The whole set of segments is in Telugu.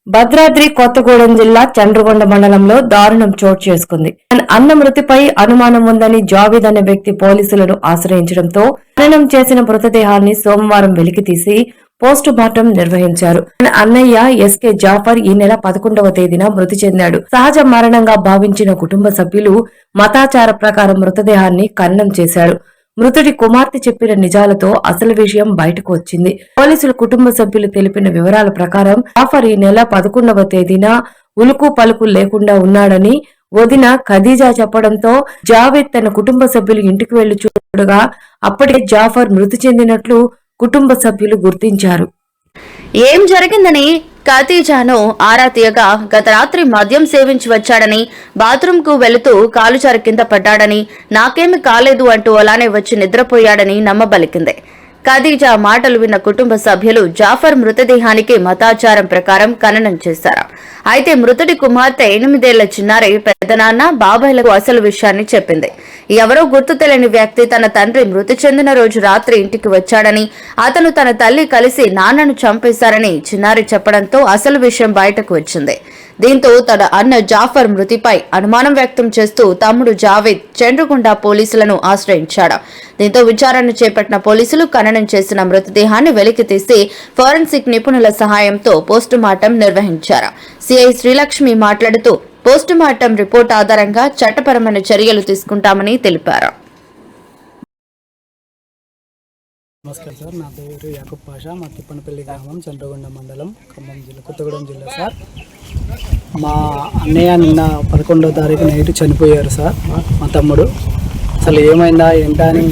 భద్రాద్రి కొత్తగూడెం జిల్లా చండ్రగొండ మండలంలో దారుణం చోటు చేసుకుంది. అన్న మృతిపై అనుమానం ఉందని జావీద్ అనే వ్యక్తి పోలీసులను ఆశ్రయించడంతో ఖననం చేసిన మృతదేహాన్ని సోమవారం వెలికితీసి పోస్టు మార్టం నిర్వహించారు. అన్నయ్య ఎస్కే జాఫర్ ఈ నెల 11వ తేదీన మృతి చెందాడు. సహజ మరణంగా భావించిన కుటుంబ సభ్యులు మతాచార ప్రకారం మృతదేహాన్ని ఖననం చేశారు. మృతుడి కుమార్తె చెప్పిన నిజాలతో అసలు విషయం బయటకు వచ్చింది. పోలీసులు కుటుంబ సభ్యులు తెలిపిన వివరాల ప్రకారం జాఫర్ ఈ నెల 11వ తేదీన ఉలుకు పలుకు లేకుండా ఉన్నాడని వదిన ఖదీజా చెప్పడంతో జావేద్ తన కుటుంబ సభ్యులు ఇంటికి వెళ్లి చూడగా అప్పటికే జాఫర్ మృతి చెందినట్లు కుటుంబ సభ్యులు గుర్తించారు. ఏం జరిగిందని ఖదీజాను ఆరా తీయగా గత రాత్రి మద్యం సేవించి వచ్చాడని, బాత్రూమ్ కు వెళుతూ కాలుచార కింద పడ్డాడని, నాకేమి కాలేదు అంటూ అలానే వచ్చి నిద్రపోయాడని నమ్మబలికింది. ఖదీజా మాటలు విన్న కుటుంబ సభ్యులు జాఫర్ మృతదేహానికి మతాచారం ప్రకారం ఖననం చేశారు. అయితే మృతుడి కుమార్తె 8 ఏళ్ల చిన్నారి పెద్దనాన్న బాబాయ్లకు అసలు విషయాన్ని చెప్పింది. ఎవరో గుర్తు తెలియని వ్యక్తి తన తండ్రి మృతి చెందిన రోజు రాత్రి ఇంటికి వచ్చాడని, అతను తన తల్లి కలిసి నాన్నను చంపేశారని చిన్నారి చెప్పడంతో అసలు విషయం బయటకు వచ్చింది. దీంతో తన అన్న జాఫర్ మృతిపై అనుమానం వ్యక్తం చేస్తూ తమ్ముడు జావేద్ చండ్రగొండ పోలీసులను ఆశ్రయించాడు. దీంతో విచారణ చేపట్టిన పోలీసులు ఖననం చేసిన మృతదేహాన్ని వెలికితీసి ఫోరెన్సిక్ నిపుణుల సహాయంతో పోస్టుమార్టం నిర్వహించారు. సిఐ శ్రీలక్ష్మి మాట్లాడుతూ పోస్టుమార్టం రిపోర్ట్ ఆధారంగా చట్టపరమైన చర్యలు తీసుకుంటామని తెలిపారు. నమస్కారం సార్, నా పేరు యాకూబ్ పాషా, మా తిప్పనపల్లి గ్రామం, చంద్రగొండ మండలం, ఖమ్మం జిల్లా, కొత్తగూడెం జిల్లా. సార్, మా అన్నయ్య నిన్న 11వ తారీఖు నైట్ చనిపోయారు సార్. మా తమ్ముడు అసలు ఏమైందా ఏంటా అని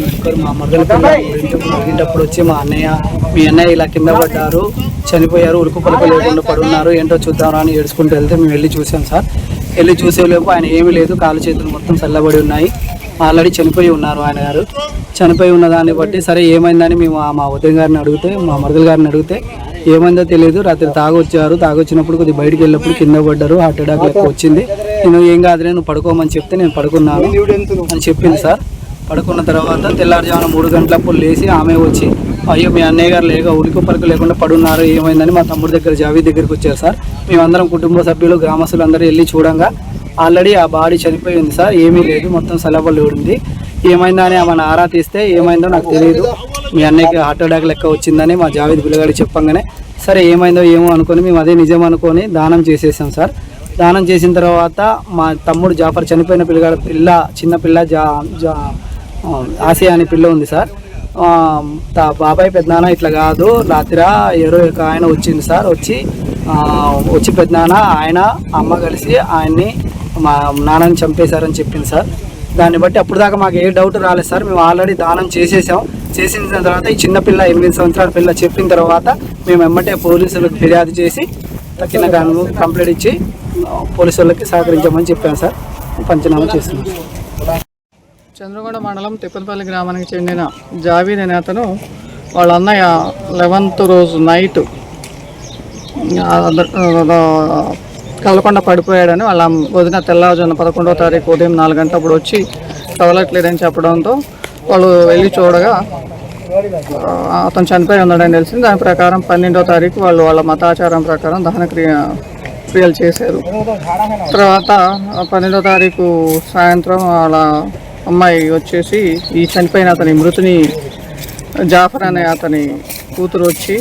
మా మరదల పిల్లలు వచ్చి మా అన్నయ్య, మీ అన్నయ్య ఇలా కింద పడ్డారు, చనిపోయారు, ఉలుకు పలుకు లేకుండా పడున్నారు, ఏంటో చూద్దామరా అని ఏడుచుకుంటూ వెళ్తే మేము వెళ్ళి చూసాం సార్. వెళ్ళి చూసేలోపు ఆయన ఏమీ లేదు, కాలు చేతులు మొత్తం చల్లబడి ఉన్నాయి, ఆల్రెడీ చనిపోయి ఉన్నారు ఆయన గారు. చనిపోయి ఉన్న దాన్ని బట్టి సరే ఏమైందని మేము మా ఉదయం గారిని అడిగితే, మా మరదల గారిని అడిగితే ఏమైందో తెలియదు, రాత్రి తాగొచ్చినప్పుడు కొద్దిగా బయటికి వెళ్ళినప్పుడు కింద పడ్డారు, హార్ట్ అటాక్ లెక్క వచ్చింది, నేను ఏం కాదులే నువ్వు పడుకోమని చెప్తే నేను పడుకున్నాను అని చెప్పింది సార్. పడుకున్న తర్వాత తెల్లారుజామున 3 గంటలప్పుడు లేచి ఆమె వచ్చి అయ్యో మీ అన్నయ్య గారు లేక ఉలికి పలుకు లేకుండా పడున్నారు, ఏమైందని మా తమ్ముడి దగ్గర జావీద్ దగ్గరికి వచ్చారు సార్. మేమందరం కుటుంబ సభ్యులు గ్రామస్తులు అందరూ వెళ్ళి చూడంగా ఆల్రెడీ ఆ బాడీ చనిపోయి ఉంది సార్, ఏమీ లేదు, మొత్తం సలబలు ఉంది. ఏమైందా అని ఆమెను ఆరా తీస్తే ఏమైందో నాకు తెలియదు, మీ అన్నయ్యకి హార్ట్ అటాక్ లెక్క వచ్చిందని మా జావీద్ పిల్లగాడి చెప్పంగానే సరే ఏమైందో ఏమో అనుకొని మేము అదే నిజం అనుకొని దానం చేసేసాం సార్. దానం చేసిన తర్వాత మా తమ్ముడు జాఫర్ చనిపోయిన చిన్న పిల్ల ఆసియా అనే పిల్ల ఉంది సార్. బాబాయ్ పెద్దనాన్న ఇట్లా కాదు, రాత్రి ఎవరో ఆయన వచ్చింది సార్, వచ్చి పెద్దనాన్న ఆయన అమ్మ కలిసి ఆయన్ని మా నాన్నని చంపేశారని చెప్పింది సార్. దాన్ని బట్టి అప్పుడు దాకా మాకు ఏ డౌట్ రాలేదు సార్, మేము ఆల్రెడీ దానం చేసేసాం. చేసిన తర్వాత ఈ చిన్నపిల్ల 8 సంవత్సరాల పిల్ల చెప్పిన తర్వాత మేము ఎమ్మటే పోలీసులకు ఫిర్యాదు చేసి తక్కిన కంప్లైంట్ ఇచ్చి పోలీసు వాళ్ళకి సహకరించామని చెప్పాను సార్. పంచనామా చేస్తున్నాం. చంద్రగొండ మండలం తిప్పనపల్లి గ్రామానికి చెందిన జావీద్ అనే అతను వాళ్ళ అన్నయ్య 11వ రోజు నైట్ కలకొండ పడిపోయాడని వాళ్ళ వదిన తెల్లవారుజామున 11వ తారీఖు ఉదయం 4 గంటలప్పుడు వచ్చి కదలట్లేదని చెప్పడంతో వాళ్ళు వెళ్ళి చూడగా అతను చనిపోయి ఉన్నాడని తెలిసింది. దాని ప్రకారం 12వ తారీఖు వాళ్ళ మతాచారం ప్రకారం దహన క్రియలు చేశారు. తర్వాత 12వ తారీఖు సాయంత్రం వాళ్ళ అమ్మాయి వచ్చేసి ఈ చనిపోయిన అతని మృతిని జాఫర్ అనే అతని కూతురు వచ్చి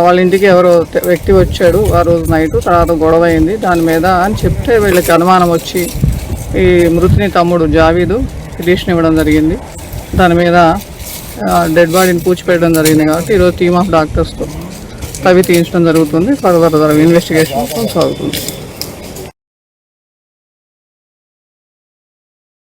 వాళ్ళ ఇంటికి ఎవరో వ్యక్తి వచ్చాడు ఆ రోజు నైటు, తర్వాత గొడవ అయింది దాని మీద అని చెప్తే వీళ్ళకి అనుమానం వచ్చి ఈ మృతిని తమ్ముడు జావీదు పిటిషన్ ఇవ్వడం జరిగింది. దాని మీద డెడ్ బాడీని పూడ్చిపెట్టడం జరిగింది. కాబట్టి ఈరోజు టీమ్ ఆఫ్ డాక్టర్స్తో తవ్వి తీయించడం జరుగుతుంది. ఫర్దర్ ఇన్వెస్టిగేషన్ కొనసాగుతుంది.